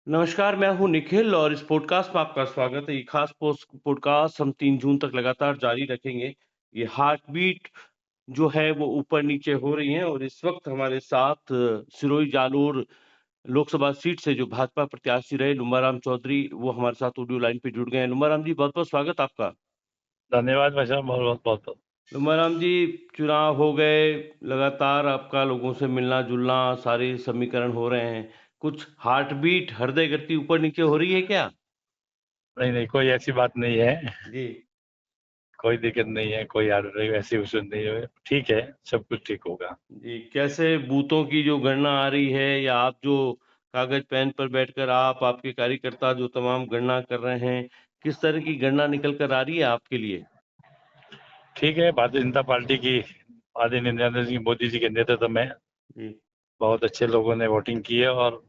नमस्कार, मैं हूँ निखिल और इस पॉडकास्ट में आपका स्वागत है। ये खास पॉडकास्ट हम 3 जून तक लगातार जारी रखेंगे। ये हार्ट बीट जो है वो ऊपर-नीचे हो रही है और इस वक़्त हमारे साथ सिरोही जालोर लोकसभा सीट से जो भाजपा प्रत्याशी रहे लुम्बाराम चौधरी, वो हमारे साथ ऑडियो लाइन पे जुड़ गए हैं। लुम्बाराम जी, बहुत-बहुत स्वागत आपका। धन्यवाद भाई साहब, बहुत-बहुत, बहुत-बहुत। लुम्बाराम जी, चुनाव हो गए, लगातार आपका लोगों से मिलना-जुलना, सारे समीकरण हो रहे हैं। कुछ हार्ट बीट, हृदय गति ऊपर-नीचे हो रही है क्या? नहीं, नहीं, कोई ऐसी बात नहीं है, जी। कोई दिक्कत नहीं है, कोई ऐसी वसूल नहीं है, ठीक है, सब कुछ ठीक होगा। जी, कैसे बूथों की जो गणना आ रही है या आप जो कागज़ पेन पर बैठकर आपके कार्यकर्ता जो तमाम गणना कर रहे हैं, किस तरह की गणना निकल कर आ रही है आपके लिए? ठीक है, भारतीय जनता पार्टी की आदरणीय नरेंद्र सिंह मोदी जी के नेतृत्व में जी, बहुत अच्छे लोगों ने वोटिंग की है और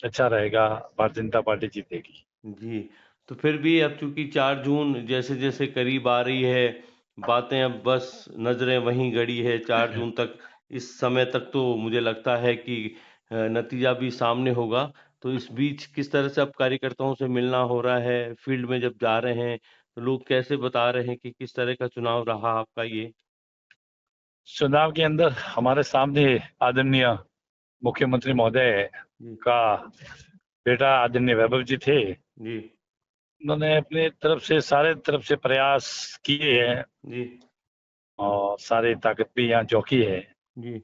अच्छा रहेगा, भारतीय जनता पार्टी जीतेगी। जी। तो फिर भी अब चूँकि 4 जून जैसे-जैसे करीब आ रही है, बातें अब बस नज़रें वहीं गड़ी है 4 जून तक, इस समय तक तो मुझे लगता है कि नतीजा भी सामने होगा। तो इस बीच किस तरह से अब कार्यकर्ताओं से मिलना हो रहा है, फील्ड में जब जा रहे हैं, तो लोग कैसे बता रहे हैं कि किस तरह का चुनाव रहा आपका ये? चुनाव के अंदर हमारे सामने आदरणीय मुख्यमंत्री महोदय जी, का बेटा आदरणीय वैभव जी थे। जी, उन्होंने अपनी तरफ से सारे तरफ से प्रयास किए हैं जी, और सारी ताकत भी यहाँ झोंकी है। जी,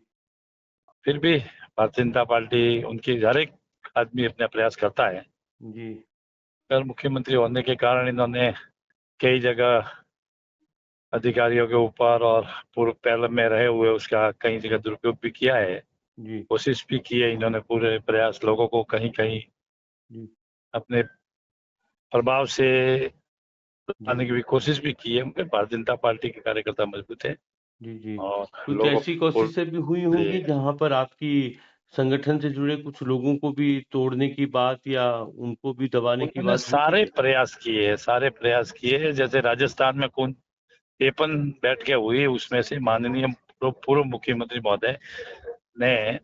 फिर भी भारतीय जनता पार्टी उनकी हर एक आदमी अपना प्रयास करता है। जी, कल मुख्यमंत्री होने के कारण इन्होंने कई जगह अधिकारियों के ऊपर और पूर्व पहले में रहे हुए उसका कई जगह दुरुपयोग भी किया है। जी, कोशिश भी की है इन्होंने पूरे प्रयास लोगों को कहीं-कहीं जी, अपने प्रभाव से जी। लाने की भी कोशिश भी की है। मगर भारतीय जनता पार्टी के कार्यकर्ता मजबूत हैं जी, जी। और कुछ लोगों ऐसी को कोशिशें भी हुई लिए होंगी जहाँ पर आपकी संगठन से जुड़े कुछ लोगों को भी तोड़ने की बात या उनको भी दबाने की उन्होंने बात हुई थी? सारे प्रयास किए हैं। जैसे राजस्थान में 53 बैठकें हुई, उसमें से माननीय पूर्व मुख्यमंत्री महोदय ने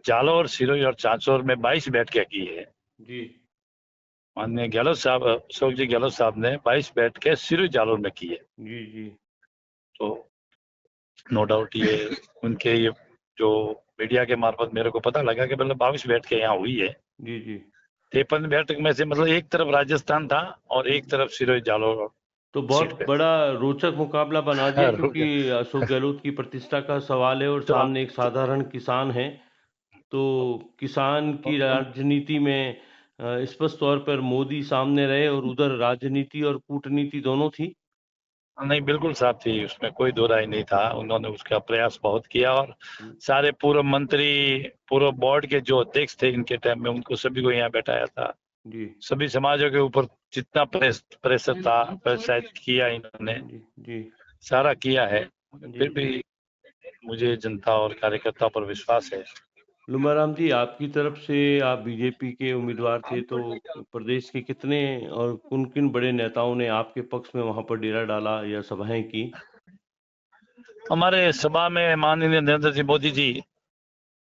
जालौर, सिरोही और चांचौर में 22 बैठकें की है। जी, माननीय गहलोत साहब अशोक जी गहलोत साहब ने 22 बैठकें सिरोही जालौर में की है। जी, जी। तो नो डाउट ये उनके ये जो मीडिया के मार्फत मेरे को पता लगा कि मतलब 22 बैठकें यहाँ हुई है। जी, जी। 53 बैठक में से मतलब एक तरफ राजस्थान था और एक तरफ सिरोही जालौर तो सीट बहुत पे बड़ा रोचक मुकाबला बना दिया था। क्योंकि अशोक गहलोत की प्रतिष्ठा का सवाल है और तो सामने एक साधारण किसान है। तो किसान की उन राजनीति में स्पष्ट तौर पर मोदी सामने रहे और उधर राजनीति और कूटनीति दोनों थी। नहीं, बिल्कुल साफ़ थी, उसमें कोई दो राय नहीं था। उन्होंने उसका प्रयास बहुत किया और हुँ, सारे पूर्व मंत्री, पूर्व बोर्ड के जो अध्यक्ष थे इनके टाइम में उनको सभी को यहाँ बैठाया था। जी, सभी समाजों के ऊपर जितना प्रेशर था, प्रेशराइज़ किया इन्होंने, जी, जी, सारा किया है। मगर जी। फिर भी मुझे जनता और कार्यकर्ताओं पर विश्वास है। लुम्बाराम जी, आपकी तरफ से आप बीजेपी के उम्मीदवार थे, तो प्रदेश के कितने और किन-किन बड़े नेताओं ने आपके पक्ष में वहाँ पर डेरा डाला या सभाएँ की? हमारे सभा में माननीय नरेंद्र सिंह मोदी जी, जी,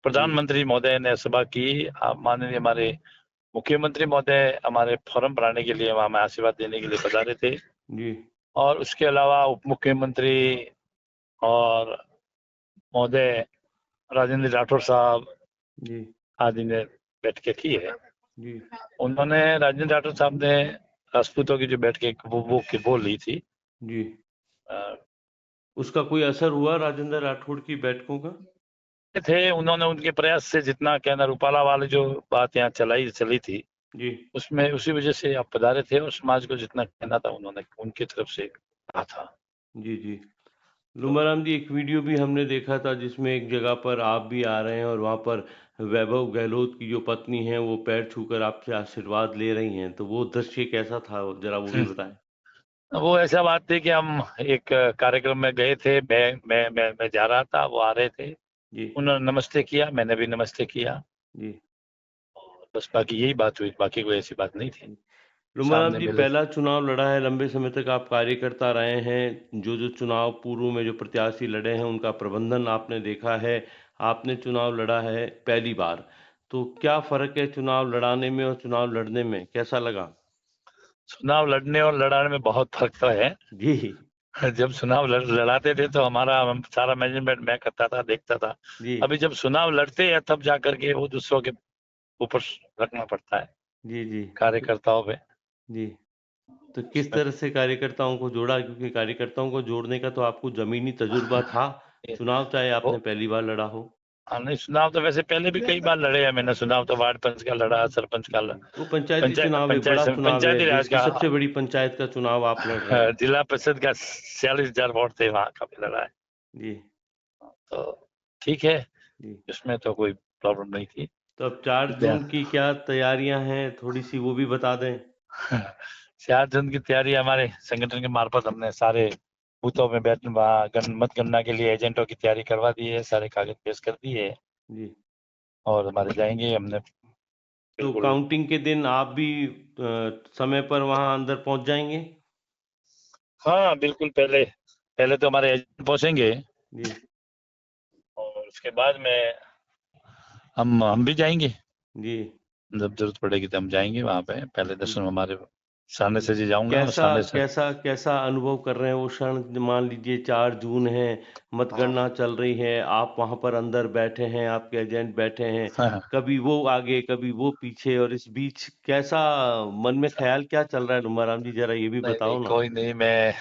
प्रधानमंत्री महोदय ने सभा की। माननीय हमारे मुख्यमंत्री महोदय हमारे फोरम बनाने के लिए वहाँ हमें आशीर्वाद देने के लिए पधारे थे। जी, और उसके अलावा उप मुख्यमंत्री और महोदय राजेंद्र राठौर साहब जी, आदि ने बैठकें की है। जी, उन्होंने राजेंद्र राठौर साहब ने राजपूतों की जो बैठकें वो ली थी। जी। अ, उसका कोई असर हुआ राजेंद्र राठौड़ की बैठकों का? थे उन्होंने उनके प्रयास से जितना कहना रूपाला वाली जो बात यहाँ चली थी, जी, उसमें उसी वजह से आप पधारे थे और समाज को जितना कहना था उन्होंने उनकी तरफ से कहा था। जी, जी। तो लुम्बाराम जी, एक वीडियो भी हमने देखा था जिसमें एक जगह पर आप भी आ रहे हैं और वहाँ पर वैभव गहलोत की जो पत्नी हैं, वो पैर छूकर आपसे आशीर्वाद ले रही हैं। तो वो दृश्य कैसा था? ज़रा वो भी बताएँ। वो ऐसा बात थी कि हम एक कार्यक्रम में गए थे, मैं जा रहा था, वो आ रहे थे। जी, उन्होंने नमस्ते किया, मैंने भी नमस्ते किया जी। और बस बाकी यही बात हुई, बाकी कोई ऐसी बात नहीं थी। लुम्बाराम सामने जी, मिले पहला चुनाव लड़ा है, लंबे समय तक आप कार्यकर्ता रहे हैं। जो-जो चुनाव पूर्व में जो प्रत्याशी लड़े हैं, उनका प्रबंधन आपने देखा है। आपने चुनाव लड़ा है पहली बार। तो क्या फ़र्क है चुनाव लड़ाने में और चुनाव लड़ने में? कैसा लगा? चुनाव लड़ने और लड़ाने में बहुत फ़र्क तो है। जी, जब चुनाव लड़ाते थे तो हमारा सारा मैनेजमेंट मैं करता था, देखता था। जी, अभी जब चुनाव लड़ते हैं तब जाकर के वो दूसरों के ऊपर रखना पड़ता है, जी, जी। तो कार्यकर्ताओं पे। जी, तो किस तरह से कार्यकर्ताओं को जोड़ा? क्योंकि कार्यकर्ताओं को जोड़ने का तो आपको ज़मीनी तजुर्बा था, ये चुनाव चाहे वो आपने पहली बार लड़ा हो। नहीं, चुनाव तो वैसे पहले भी कई बार लड़े हैं मैंने। चुनाव तो वार्ड पंच का लड़ा, सरपंच का जी, वो पंचायती चुनाव एक पंचायत बड़ा चुनाव है, पंचायती राज देश की का। सबसे बड़ी पंचायत का चुनाव आप लड़ रहे हैं। जिला परिषद का 46,000 वोट थे, वहाँ का भी लड़ा है। जी, तो ठीक है, जी। इसमें तो कोई प्रॉब्लम नहीं थी। तो अब 4 क्या जून की क्या तैयारियाँ हैं? थोड़ी-सी वो भी बता दें। 4 जून की तैयारी हमारे संगठन के मार्फत हमने सारे बूथों में मतगणना के लिए एजेंटों की तैयारी करवा दी है, सारे कागज पेश कर दिए जी, और हमारे जाएंगे हमने तो बिल्कुल। काउंटिंग के दिन आप भी समय पर वहाँ अंदर पहुँच जाएँगे? हाँ बिल्कुल, पहले पहले तो हमारे एजेंट पहुंचेंगे जी, और उसके बाद में हम भी जाएंगे। जी। जब जरूरत पड़ेगी तो हम जाएंगे वहां पे। पहले जी, दर्शन हमारे सामने जी। से जी जाऊंगा और कैसा सामने से। कैसा कैसा अनुभव कर रहे हैं वो क्षण? मान लीजिए 4 जून है, मतगणना चल रही है, आप वहाँ पर अंदर बैठे हैं, आपके एजेंट बैठे हैं, हाँ, कभी वो आगे, कभी वो पीछे और इस बीच कैसा मन में ख़्याल क्या चल रहा है लुम्बाराम जी ज़रा ये भी नहीं नहीं बताओ ना? कोई नहीं। मैं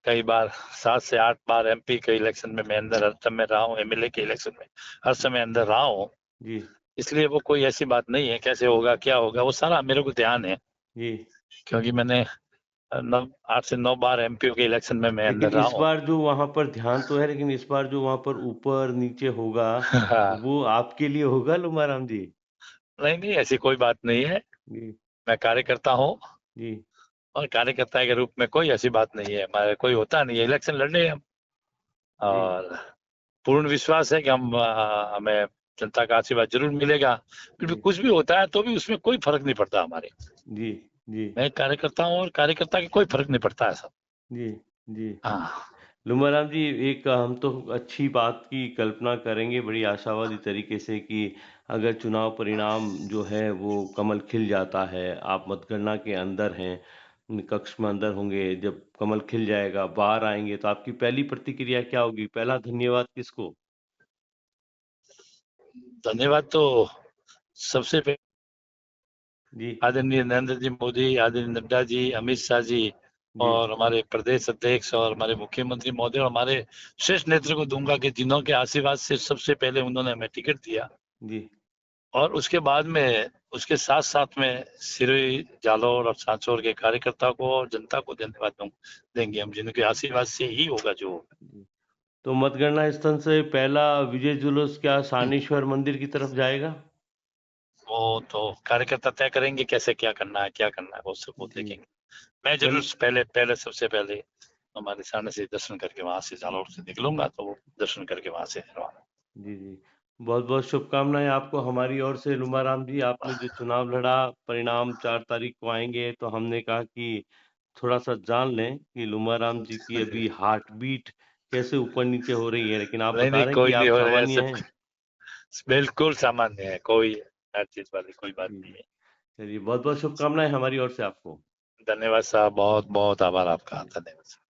कई बार 7 से 8 बार एमपी के इलेक्शन में मैं अंदर हर समय रहा हूँ, एमएलए के इलेक्शन में हर समय अंदर रहा हूँ। जी, इसलिए वो कोई ऐसी बात नहीं है कैसे होगा क्या होगा, वो सारा मेरे को ध्यान है। जी। क्योंकि मैंने 8 से 9 बार एमपी के इलेक्शन में मैं लेकिन अंदर रहा इस हूँ। बार जो वहाँ पर ध्यान तो है, लेकिन इस बार जो वहाँ पर ऊपर-नीचे होगा, हाँ, वो आपके लिए होगा लुम्बाराम जी? नहीं नहीं ऐसी कोई बात नहीं है। जी, मैं कार्यकर्ता हूँ जी, और कार्यकर्ता के रूप में कोई ऐसी बात नहीं है। हमारे कोई होता नहीं है, इलेक्शन लड़ने हम। जी, और पूर्ण विश्वास है कि हमें जनता का आशीर्वाद जरूर मिलेगा। क्योंकि जी, कुछ भी होता है तो भी उसमें कोई फर्क नहीं पड़ता हमारे। जी, जी, मैं कार्यकर्ता हूँ और कार्यकर्ता के कोई फर्क नहीं पड़ता है सब। जी, जी। हाँ लुम्बाराम जी, एक हम तो अच्छी बात की कल्पना करेंगे बड़ी आशावादी तरीके से कि अगर चुनाव परिणाम जो है वो कमल खिल जाता है, आप मतगणना के अंदर हैं, कक्ष में अंदर होंगे, जब कमल खिल जाएगा, बाहर आएँगे तो आपकी पहली प्रतिक्रिया क्या होगी? पहला धन्यवाद किसको? धन्यवाद तो सबसे पहले जी, आदरणीय नरेंद्र जी मोदी, आदरणीय नड्डा जी, अमित शाह जी जी, और हमारे प्रदेश अध्यक्ष और हमारे मुख्यमंत्री महोदय और हमारे श्रेष्ठ नेतृत्व को दूंगा कि जिन्हों के आशीर्वाद से सबसे पहले उन्होंने हमें टिकट दिया। जी, और उसके बाद में उसके साथ साथ में सिरोही, जालौर और सांचौर के कार्यकर्ता को और जनता को धन्यवाद देंगे हम, जिनके आशीर्वाद से ही होगा जो होगा। जी। तो मतगणना स्थल से पहला विजय जुलूस क्या सानेश्वर मंदिर की तरफ जाएगा? वो तो कार्यकर्ता तय करेंगे कैसे क्या करना है वो सब वो जी, देखेंगे। मैं चल जरूर पहले पहले सबसे पहले हमारे सामने से दर्शन करके वहां से जालौर से निकलूंगा तो वो दर्शन करके वहां से रवाना। जी, जी। बहुत-बहुत शुभकामनाएँ आपको हमारी ओर से लुम्बाराम जी, आपने जो चुनाव लड़ा, परिणाम 4 तारीख को आएँगे, तो हमने कहा कि थोड़ा-सा जान लें कि लुम्बाराम जी की अभी हार्ट बीट कैसे ऊपर-नीचे हो रही है, लेकिन आप नहीं बता नहीं रहे हैं कि कोई नहीं आप हो रहा है सामान्य सब। हैं। बिल्कुल सामान्य है, कोई हर चीज वाली कोई बात जी, नहीं जी। है। चलिए बहुत-बहुत शुभकामनाएँ हमारी ओर से आपको। धन्यवाद साहब, बहुत बहुत आभार आपका, धन्यवाद।